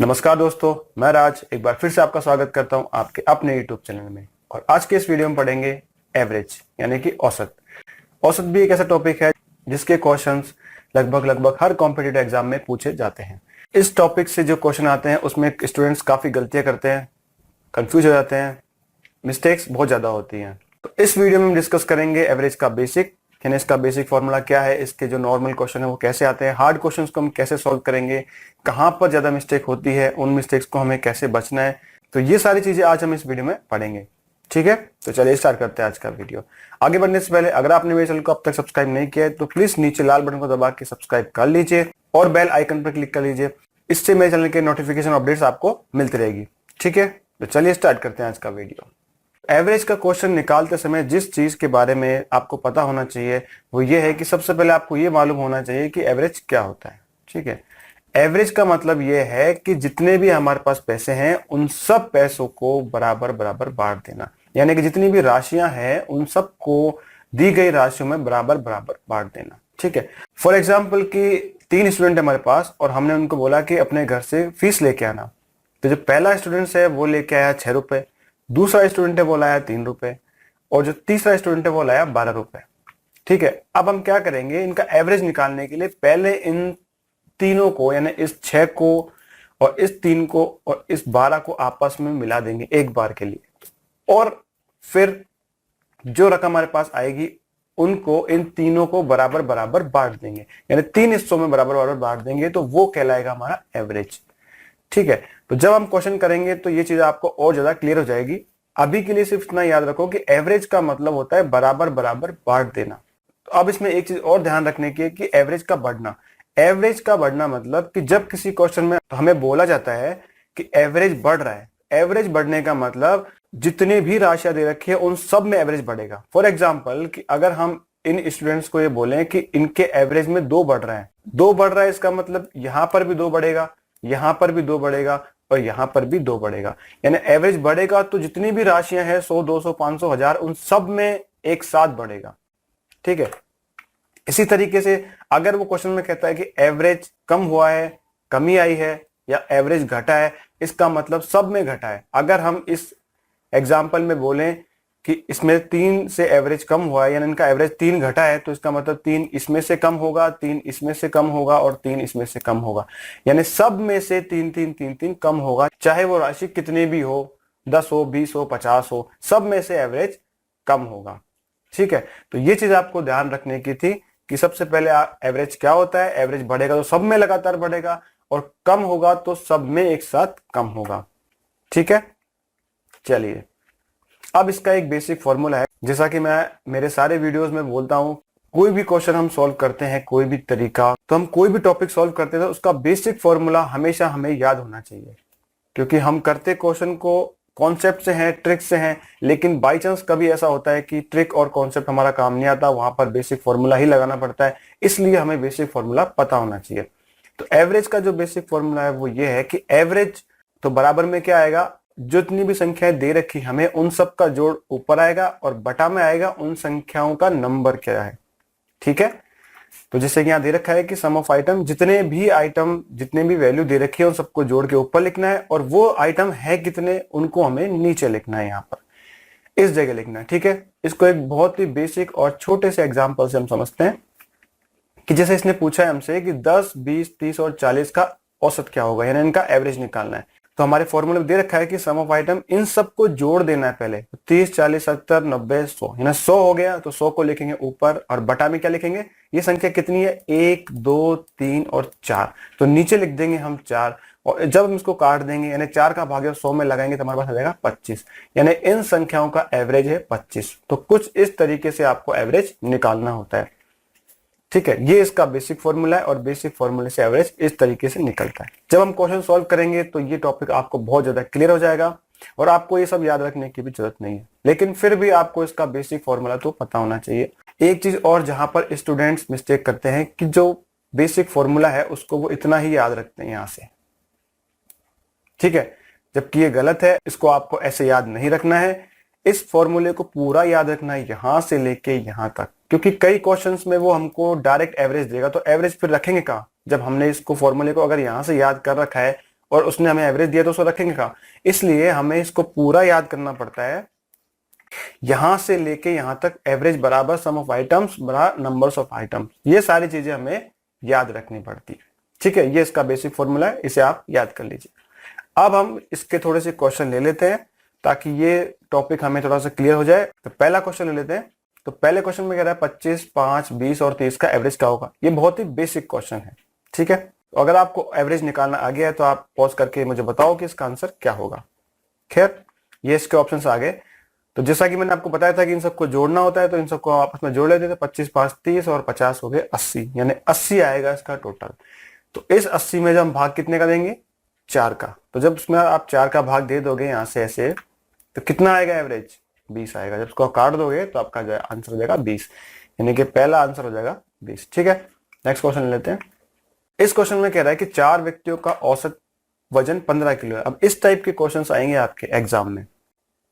नमस्कार दोस्तों, मैं राज एक बार फिर से आपका स्वागत करता हूं आपके अपने यूट्यूब चैनल में। और आज के इस वीडियो में पढ़ेंगे एवरेज यानी कि औसत। औसत भी एक ऐसा टॉपिक है जिसके क्वेश्चंस लगभग हर कॉम्पिटिटिव एग्जाम में पूछे जाते हैं। इस टॉपिक से जो क्वेश्चन आते हैं उसमें स्टूडेंट्स काफी गलतियां करते हैं, कंफ्यूज हो जाते हैं, मिस्टेक्स बहुत ज्यादा होती हैं। तो इस वीडियो में हम डिस्कस करेंगे एवरेज का बेसिक, यानी इसका बेसिक फॉर्मूला क्या है, इसके जो नॉर्मल क्वेश्चन है वो कैसे आते हैं, हार्ड क्वेश्चंस को हम कैसे सॉल्व करेंगे, कहां पर ज्यादा मिस्टेक होती है, उन मिस्टेक्स को हमें कैसे बचना है। तो ये सारी चीजें आज हम इस वीडियो में पढ़ेंगे। ठीक है, तो चलिए स्टार्ट करते हैं आज का वीडियो। आगे बढ़ने से पहले अगर आपने मेरे चैनल को अब तक सब्सक्राइब नहीं किया है तो प्लीज नीचे लाल बटन को दबा के सब्सक्राइब कर लीजिए और बेल आइकन पर क्लिक कर लीजिए। इससे मेरे चैनल के नोटिफिकेशन अपडेट्स आपको मिलती रहेगी। ठीक है, तो चलिए स्टार्ट करते हैं आज का वीडियो। एवरेज का क्वेश्चन निकालते समय जिस चीज के बारे में आपको पता होना चाहिए वो ये है कि सबसे पहले आपको ये मालूम होना चाहिए कि एवरेज क्या होता है। ठीक है, एवरेज का मतलब ये है कि जितने भी हमारे पास पैसे हैं उन सब पैसों को बराबर बराबर बांट देना, यानी कि जितनी भी राशियां हैं उन सबको दी गई राशियों में बराबर बराबर बांट देना। ठीक है, फॉर एग्जाम्पल कि 3 स्टूडेंट हमारे पास और हमने उनको बोला कि अपने घर से फीस लेके आना। तो जो पहला स्टूडेंट है वो लेके आया 6 रुपए, दूसरा स्टूडेंट है वो लाया 3 रुपए और जो तीसरा स्टूडेंट है वो लाया 12 रुपए। ठीक है, अब हम क्या करेंगे, इनका एवरेज निकालने के लिए पहले इन तीनों को यानी इस 6 को और इस 3 को और इस 12 को आपस में मिला देंगे एक बार के लिए, और फिर जो रकम हमारे पास आएगी उनको इन तीनों को बराबर बराबर बांट देंगे, यानी 3 हिस्सों में बराबर बराबर बांट देंगे, तो वो कहलाएगा हमारा एवरेज। ठीक है, तो जब हम क्वेश्चन करेंगे तो ये चीज आपको और ज्यादा क्लियर हो जाएगी। अभी के लिए सिर्फ इतना याद रखो कि एवरेज का मतलब होता है बराबर बराबर बांट देना। तो अब इसमें एक चीज और ध्यान रखने की है कि एवरेज का बढ़ना। एवरेज का बढ़ना मतलब कि जब किसी क्वेश्चन में हमें बोला जाता है कि एवरेज बढ़ रहा है, एवरेज बढ़ने का मतलब जितने भी राशियां दे रखी है उन सब में एवरेज बढ़ेगा। फॉर एग्जाम्पल कि अगर हम इन स्टूडेंट्स को ये बोले कि इनके एवरेज में 2 बढ़ रहा है, 2 बढ़ रहा है, इसका मतलब यहां पर भी 2 बढ़ेगा, यहां पर भी 2 बढ़ेगा और यहां पर भी 2 बढ़ेगा, यानी एवरेज बढ़ेगा तो जितनी भी राशियां हैं 100, 200, 500, 1000 उन सब में एक साथ बढ़ेगा। ठीक है, इसी तरीके से अगर वो क्वेश्चन में कहता है कि एवरेज कम हुआ है, कमी आई है या एवरेज घटा है, इसका मतलब सब में घटा है। अगर हम इस एग्जाम्पल में बोलें कि इसमें 3 से एवरेज कम हुआ है, यानी इनका एवरेज 3 घटा है, तो इसका मतलब 3 इसमें से कम होगा, 3 इसमें से कम होगा और 3 इसमें से कम होगा, यानी सब में से 3 कम होगा, चाहे वो राशि कितनी भी हो, 10 हो, 20 हो, 50 हो, सब में से एवरेज कम होगा। ठीक है, तो ये चीज आपको ध्यान रखने की थी कि सबसे पहले एवरेज क्या होता है, एवरेज बढ़ेगा तो सब में लगातार बढ़ेगा और कम होगा तो सब में एक साथ कम होगा। ठीक है, चलिए अब इसका एक बेसिक फॉर्मूला है। जैसा कि मैं मेरे सारे वीडियोस में बोलता हूं, कोई भी क्वेश्चन हम सॉल्व करते हैं, कोई भी तरीका, तो हम कोई भी टॉपिक सॉल्व करते हैं तो उसका बेसिक फॉर्मूला हमेशा हमें याद होना चाहिए, क्योंकि हम करते क्वेश्चन को कॉन्सेप्ट से हैं, ट्रिक से हैं, लेकिन बाई चांस कभी ऐसा होता है कि ट्रिक और कॉन्सेप्ट हमारा काम नहीं आता, वहां पर बेसिक फॉर्मूला ही लगाना पड़ता है, इसलिए हमें बेसिक फॉर्मूला पता होना चाहिए। तो एवरेज का जो बेसिक फॉर्मूला है वो ये है कि एवरेज तो बराबर में क्या आएगा, जितनी भी संख्याएं दे रखी हमें उन सब का जोड़ ऊपर आएगा और बटा में आएगा उन संख्याओं का नंबर क्या है। ठीक है, तो जैसे कि यहां दे रखा है कि सम ऑफ आइटम, जितने भी आइटम जितने भी वैल्यू दे रखी है उन सबको जोड़ के ऊपर लिखना है, और वो आइटम है कितने उनको हमें नीचे लिखना है, यहाँ पर इस जगह लिखना है। ठीक है, इसको एक बहुत ही बेसिक और छोटे से एग्जाम्पल से हम समझते हैं कि जैसे इसने पूछा है हमसे कि 10, 20, 30 और 40 का औसत क्या होगा, यानी इनका एवरेज निकालना है। तो हमारे फॉर्मूले में दे रखा है कि सम ऑफ आइटम, इन सबको जोड़ देना है पहले, 30, 40, 70, 90, 100, यानी 100 हो गया तो 100 को लिखेंगे ऊपर और बटा में क्या लिखेंगे, ये संख्या कितनी है, 1, 2, 3 और 4, तो नीचे लिख देंगे हम 4, और जब हम इसको काट देंगे यानी 4 का भाग 100 में लगाएंगे तो हमारे पास आ जाएगा 25, यानी इन संख्याओं का एवरेज है 25। तो कुछ इस तरीके से आपको एवरेज निकालना होता है। ठीक है, ये इसका बेसिक फॉर्मूला है और बेसिक फॉर्मूले से एवरेज इस तरीके से निकलता है। जब हम क्वेश्चन सॉल्व करेंगे तो ये टॉपिक आपको बहुत ज्यादा क्लियर हो जाएगा और आपको ये सब याद रखने की भी जरूरत नहीं है, लेकिन फिर भी आपको इसका बेसिक फॉर्मूला तो पता होना चाहिए। एक चीज और जहां पर स्टूडेंट्स मिस्टेक करते हैं कि जो बेसिक फॉर्मूला है उसको वो इतना ही याद रखते हैं यहां से। ठीक है, जबकि ये गलत है, इसको आपको ऐसे याद नहीं रखना है, इस फॉर्मूले को पूरा याद रखना है यहां से लेके यहां तक, क्योंकि कई क्वेश्चंस में वो हमको डायरेक्ट एवरेज देगा, तो एवरेज फिर रखेंगे कहां, जब हमने इसको फॉर्मूले को अगर यहां से याद कर रखा है और उसने हमें एवरेज दिया तो उसको रखेंगे कहाँ, इसलिए हमें इसको पूरा याद करना पड़ता है। यहां से लेके यहां तक एवरेज बराबर सम ऑफ आइटम्स बराबर नंबर्स ऑफ आइटम्स, ये सारी चीजें हमें याद रखनी पड़ती है। ठीक है, ये इसका बेसिक फॉर्मूला है, इसे आप याद कर लीजिए। अब हम इसके थोड़े से क्वेश्चन ले लेते हैं ताकि ये टॉपिक हमें थोड़ा सा क्लियर हो जाए। तो पहला क्वेश्चन ले लेते हैं। तो पहले क्वेश्चन में कह रहा है 25, 5, 20 और 30 का एवरेज क्या होगा। ये बहुत ही बेसिक क्वेश्चन है। ठीक है, तो अगर आपको एवरेज निकालना आ गया है तो आप पॉज करके मुझे बताओ कि इसका आंसर क्या होगा। खैर, ये इसके ऑप्शंस आ गए। तो जैसा कि मैंने आपको बताया था कि इन सबको जोड़ना होता है, तो इन सबको आपस में जोड़ लेते थे। 25, 5, 30 और 50 हो गए 80, यानी 80 आएगा इसका टोटल। तो इस 80 में जब हम भाग कितने का देंगे, 4 का। तो जब उसमें आप 4 का भाग दे दोगे यहां से ऐसे, तो कितना आएगा एवरेज, 20 आएगा। जब उसको काट दोगे तो आपका आंसर हो जाएगा 20, यानी कि पहला आंसर हो जाएगा 20। ठीक है, नेक्स्ट क्वेश्चन ले लेते हैं। इस क्वेश्चन में कह रहा है कि 4 व्यक्तियों का औसत वजन 15 किलो है। अब इस टाइप के क्वेश्चन आएंगे आपके एग्जाम में।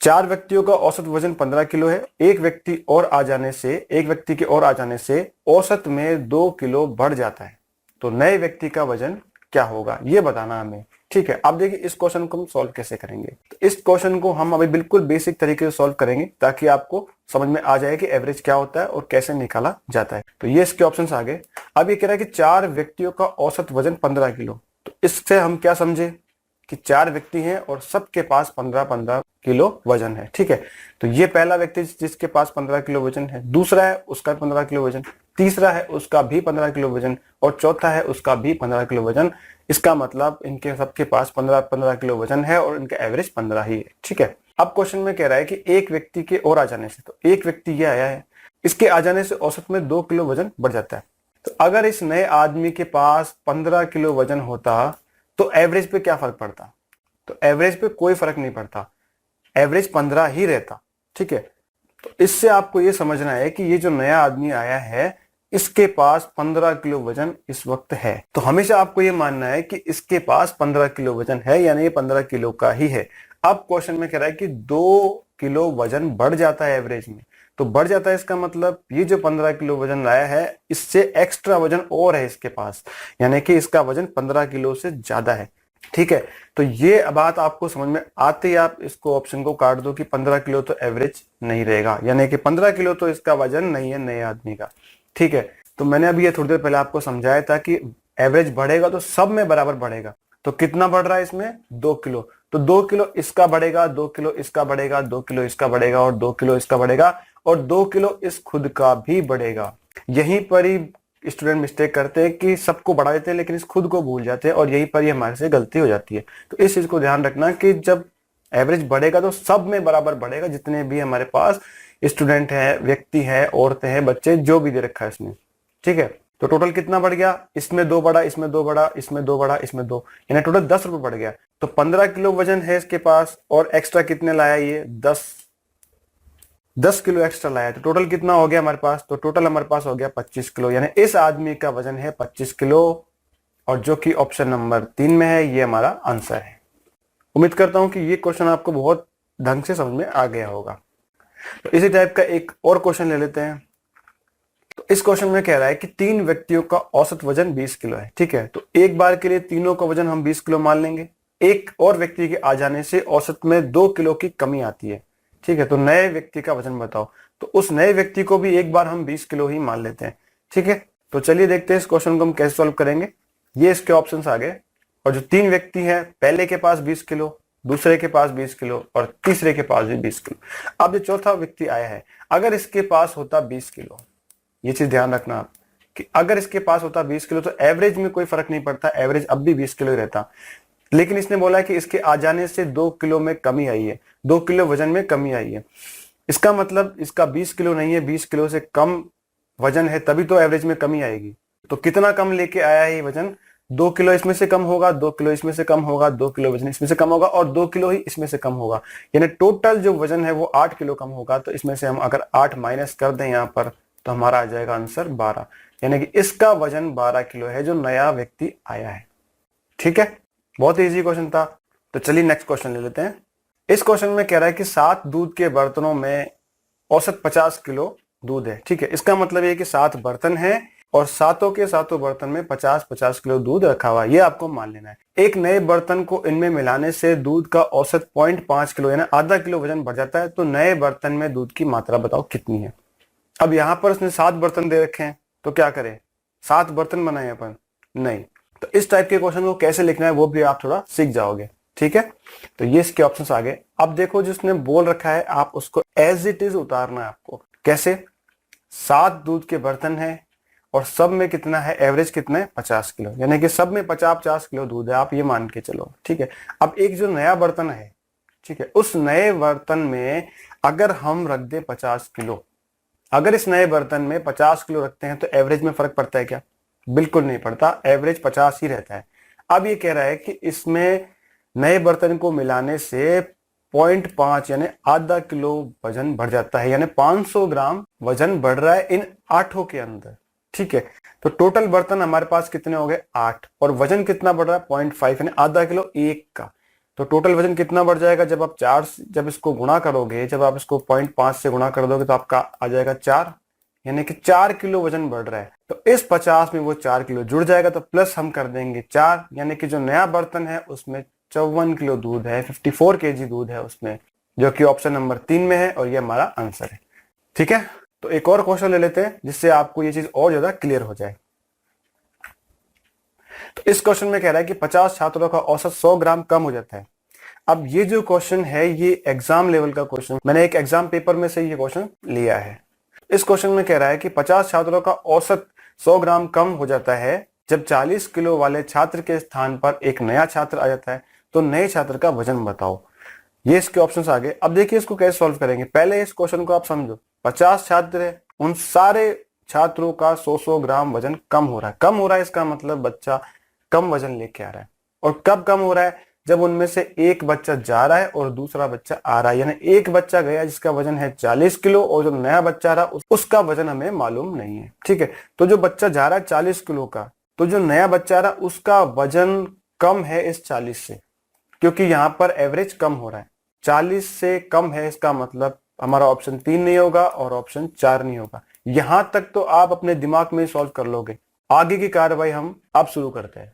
4 व्यक्तियों का औसत वजन 15 किलो है। एक व्यक्ति और आ जाने से, एक व्यक्ति के और आ जाने से औसत में 2 किलो बढ़ जाता है, तो नए व्यक्ति का वजन क्या होगा, ये बताना हमें। ठीक है, अब देखिए इस क्वेश्चन को हम सॉल्व कैसे करेंगे। तो इस क्वेश्चन को हम अभी बिल्कुल बेसिक तरीके से सॉल्व करेंगे ताकि आपको समझ में आ जाए कि एवरेज क्या होता है और कैसे निकाला जाता है। तो ये इसके ऑप्शंस आ गए। अब ये कह रहा है कि 4 व्यक्तियों का औसत वजन 15 किलो। तो इससे हम क्या समझे कि 4 व्यक्ति हैं और सबके पास 15-15 किलो वजन है। ठीक है, तो ये पहला व्यक्ति जिसके पास 15 किलो वजन है, दूसरा है उसका 15 किलो वजन, तीसरा है उसका भी 15 किलो वजन और चौथा है उसका भी 15 किलो वजन। इसका मतलब इनके सबके पास 15-15 किलो वजन है और इनका एवरेज 15 ही है। ठीक है, अब क्वेश्चन में कह रहा है कि एक व्यक्ति के और आ जाने से, तो एक व्यक्ति ये आया है, इसके आ जाने से औसत में 2 किलो वजन बढ़ जाता है। तो अगर इस नए आदमी के पास 15 किलो वजन होता तो एवरेज पे क्या फर्क पड़ता, तो एवरेज पे कोई फर्क नहीं पड़ता, एवरेज 15 ही रहता। ठीक है, तो इससे आपको ये समझना है कि ये जो नया आदमी आया है इसके पास 15 किलो वजन इस वक्त है। तो हमेशा आपको ये मानना है कि इसके पास 15 किलो वजन है, यानी ये 15 किलो का ही है। अब क्वेश्चन में कह रहा है कि 2 किलो वजन बढ़ जाता है एवरेज में। तो बढ़ जाता है इसका मतलब ये जो 15 किलो वजन लाया है इससे एक्स्ट्रा वजन और है इसके पास, यानी कि इसका वजन 15 किलो से ज्यादा है। ठीक है, तो ये बात आपको समझ में आते ही आप इसको ऑप्शन को काट दो कि 15 किलो तो एवरेज नहीं रहेगा, यानी कि 15 किलो तो इसका वजन नहीं है नए आदमी का। ठीक है, तो मैंने अभी ये थोड़ी देर पहले आपको समझाया था कि एवरेज बढ़ेगा तो सब में बराबर बढ़ेगा। तो कितना बढ़ रहा है इसमें, 2 किलो। तो 2 किलो इसका बढ़ेगा, 2 किलो इसका बढ़ेगा, 2 किलो इसका बढ़ेगा और 2 किलो इसका बढ़ेगा और 2 किलो इस खुद का भी बढ़ेगा। यहीं पर ही स्टूडेंट मिस्टेक करते हैं कि सबको बढ़ा देते हैं लेकिन इस खुद को भूल जाते हैं और यहीं पर ही हमारे से गलती हो जाती है। तो इस चीज को ध्यान रखना कि जब एवरेज बढ़ेगा तो सब में बराबर बढ़ेगा, जितने भी हमारे पास स्टूडेंट है, व्यक्ति है, औरतें हैं, बच्चे, जो भी दे रखा है इसमें। ठीक है, तो टोटल कितना बढ़ गया, इसमें 2 बढ़ा, इसमें 2 बढ़ा, इसमें 2 बढ़ा, इसमें 2, यानी टोटल 10 रुपए बढ़ गया। तो 15 किलो वजन है इसके पास और एक्स्ट्रा कितने लाया, ये 10 किलो एक्स्ट्रा लाया। तो टोटल कितना हो गया हमारे पास, तो टोटल हमारे पास हो गया 25 किलो, यानी इस आदमी का वजन है 25 किलो और जो कि ऑप्शन नंबर 3 में है, ये हमारा आंसर है। उम्मीद करता हूं कि ये क्वेश्चन आपको बहुत ढंग से समझ में आ गया होगा। तो इसी टाइप का एक और क्वेश्चन ले लेते हैं। तो इस क्वेश्चन में कह रहा है कि 3 व्यक्तियों का औसत वजन 20 किलो है। ठीक है, तो एक बार के लिए तीनों का वजन हम 20 किलो मान लेंगे। एक और व्यक्ति के आ जाने से औसत में 2 किलो की कमी आती है। ठीक है, तो नए व्यक्ति का वजन बताओ। तो उस नए व्यक्ति को भी एक बार हम 20 किलो ही मान लेते हैं। ठीक है, तो चलिए देखते हैं इस क्वेश्चन को हम कैसे सॉल्व करेंगे। ये इसके ऑप्शंस आ गए और जो 3 व्यक्ति हैं, पहले के पास 20 किलो, दूसरे के पास 20 किलो और तीसरे के पास भी 20 किलो। अब जो चौथा व्यक्ति आया है, अगर इसके पास होता 20 किलो, ये चीज ध्यान रखना आप कि अगर इसके पास होता 20 किलो तो एवरेज में कोई फर्क नहीं पड़ता, एवरेज अब भी 20 किलो ही रहता। लेकिन इसने बोला है कि इसके आ जाने से 2 किलो में कमी आई है, 2 किलो वजन में कमी आई है। इसका मतलब इसका 20 किलो नहीं है, 20 किलो से कम वजन है, तभी तो एवरेज में कमी आएगी। तो कितना कम लेके आया है ये वजन, 2 किलो इसमें से कम होगा, 2 किलो इसमें से कम होगा, 2 किलो वजन इसमें से कम होगा और 2 किलो ही इसमें से कम होगा, यानी टोटल जो वजन है वो 8 किलो कम होगा। तो इसमें से हम अगर 8 माइनस कर दें यहाँ पर तो हमारा आ जाएगा आंसर 12, यानी कि इसका वजन 12 किलो है जो नया व्यक्ति आया है। ठीक है, बहुत इजी क्वेश्चन था। तो चलिए नेक्स्ट क्वेश्चन ले लेते हैं। इस क्वेश्चन में कह रहा है कि 7 दूध के बर्तनों में औसत 50 किलो दूध है। ठीक है, इसका मतलब ये कि 7 बर्तन है और सातों के सातों बर्तन में 50-50 किलो दूध रखा हुआ है, ये आपको मान लेना है। एक नए बर्तन को इनमें मिलाने से दूध का औसत 0.5 किलो यानी आधा किलो वजन बढ़ जाता है। तो नए बर्तन में दूध की मात्रा बताओ कितनी है। अब यहाँ पर उसने 7 बर्तन दे रखे हैं, तो क्या करें, 7 बर्तन बनाए अपन? नहीं। तो इस टाइप के क्वेश्चन को कैसे लिखना है वो भी आप थोड़ा सीख जाओगे, ठीक है। तो ये इसके ऑप्शंस आ गए। अब देखो जिसने बोल रखा है आप उसको एज इट इज उतारना है आपको। कैसे? 7 दूध के बर्तन है और सब में कितना है, एवरेज कितना है, 50 किलो, यानी कि सब में 50-50 किलो दूध है, आप ये मान के चलो, ठीक है। अब एक जो नया बर्तन है, ठीक है, उस नए बर्तन में अगर हम रख दे 50 किलो, अगर इस नए बर्तन में 50 किलो रखते हैं तो एवरेज में फर्क पड़ता है क्या? बिल्कुल नहीं पड़ता, एवरेज 50 ही रहता है। अब ये कह रहा है कि इसमें नए बर्तन को मिलाने से 0.5 यानी आधा किलो वजन बढ़ जाता है, यानी 500 ग्राम वजन बढ़ रहा है इन 8 के अंदर, ठीक है। तो टोटल बर्तन हमारे पास कितने हो गए, 8, और वजन कितना बढ़ रहा है, 0.5 यानी आधा किलो एक का। तो टोटल वजन कितना बढ़ जाएगा, जब आप 4 जब इसको गुणा करोगे, जब आप इसको 0.5 से गुणा कर दोगे तो आपका आ जाएगा 4, यानी कि 4 किलो वजन बढ़ रहा है। तो इस 50 में वो 4 किलो जुड़ जाएगा, तो प्लस हम कर देंगे 4, यानी कि जो नया बर्तन है उसमें 54 किलो दूध है, 54 केजी दूध है उसमें, जो कि ऑप्शन नंबर 3 में है, और ये हमारा आंसर है, ठीक है। तो एक और क्वेश्चन ले लेते हैं जिससे आपको ये चीज और ज्यादा क्लियर हो जाए। तो इस क्वेश्चन में कह रहा है कि 50 छात्रों का औसत 100 ग्राम कम हो जाता है। अब ये जो क्वेश्चन है ये एग्जाम लेवल का क्वेश्चन, मैंने एक एग्जाम पेपर में से ये क्वेश्चन लिया है। इस क्वेश्चन में कह रहा है कि 50 छात्रों का औसत 100 ग्राम कम हो जाता है जब 40 किलो वाले छात्र के स्थान पर एक नया छात्र आ जाता है, तो नए छात्र का वजन बताओ। ये इसके ऑप्शंस आ गए। अब देखिए इसको कैसे सॉल्व करेंगे। पहले इस क्वेश्चन को आप समझो, 50 छात्र है, उन सारे छात्रों का 100-100 ग्राम वजन कम हो रहा है। कम हो रहा है इसका मतलब बच्चा कम वजन लेके आ रहा है। और कब कम हो रहा है, जब उनमें से एक बच्चा जा रहा है और दूसरा बच्चा आ रहा है, यानी एक बच्चा गया जिसका वजन है 40 किलो और जो नया बच्चा रहा उसका वजन हमें मालूम नहीं है, ठीक है। तो जो बच्चा जा रहा है 40 किलो का, तो जो नया बच्चा रहा उसका वजन कम है इस 40 से, क्योंकि यहाँ पर एवरेज कम हो रहा है। 40 से कम है, इसका मतलब हमारा ऑप्शन 3 नहीं होगा और ऑप्शन 4 नहीं होगा। यहां तक तो आप अपने दिमाग में सॉल्व कर लोगे। आगे की कार्रवाई हम अब शुरू करते हैं।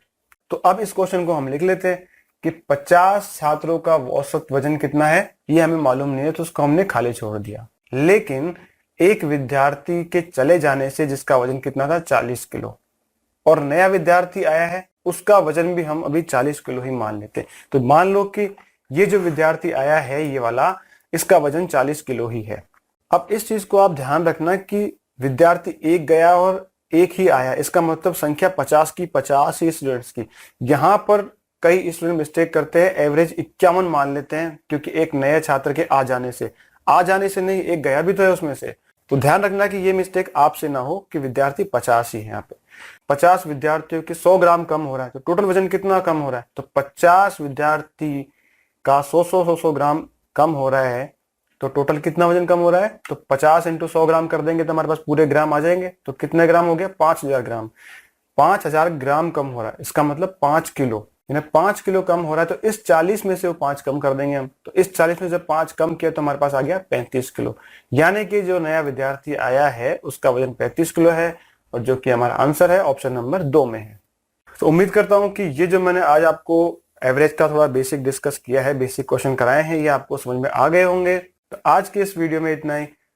तो अब इस क्वेश्चन को हम लिख लेते हैं कि 50 छात्रों का औसत वजन कितना है, ये हमें मालूम नहीं है, तो उसको हमने खाली छोड़ दिया। लेकिन एक विद्यार्थी के चले जाने से जिसका वजन कितना था, 40 किलो, और नया विद्यार्थी आया है उसका वजन भी हम अभी 40 किलो ही मान लेते। तो मान लो कि ये जो विद्यार्थी आया है ये वाला, इसका वजन 40 किलो ही है। अब इस चीज को आप ध्यान रखना कि विद्यार्थी एक गया और एक ही आया, इसका मतलब संख्या 50 की 50 ही स्टूडेंट्स की। यहाँ पर कई स्टूडेंट मिस्टेक करते हैं, एवरेज 51 मान लेते हैं, क्योंकि एक नए छात्र के आ जाने से नहीं, एक गया भी तो है उसमें से। तो ध्यान रखना कि ये मिस्टेक आपसे ना हो कि विद्यार्थी 50 ही है। यहाँ पे 50 विद्यार्थियों के 100 ग्राम कम हो रहा है, तो टोटल वजन कितना कम हो रहा है, तो 50 विद्यार्थी का 100 ग्राम कम हो रहा है, तो टोटल कितना वजन कम हो रहा है, तो 50 × 100 ग्राम कर देंगे तो हमारे पास पूरे ग्राम आ जाएंगे। तो कितने ग्राम हो गया, 5000 ग्राम। 5000 ग्राम कम हो रहा है, इसका मतलब 5 किलो, यानी 5 किलो कम हो रहा है। तो इस 40 में से वो 5 कम कर देंगे हम। तो इस 40 में से 5 कम किया तो हमारे पास आ गया 35 किलो, यानी कि जो नया विद्यार्थी आया है उसका वजन 35 किलो है, और जो कि हमारा आंसर है ऑप्शन नंबर 2 में है। तो उम्मीद करता हूं कि ये जो मैंने आज आपको एवरेज का थोड़ा बेसिक डिस्कस किया है, बेसिक क्वेश्चन कराए हैं, ये आपको समझ में आ गए होंगे। तो आज के इस वीडियो में इतना ही।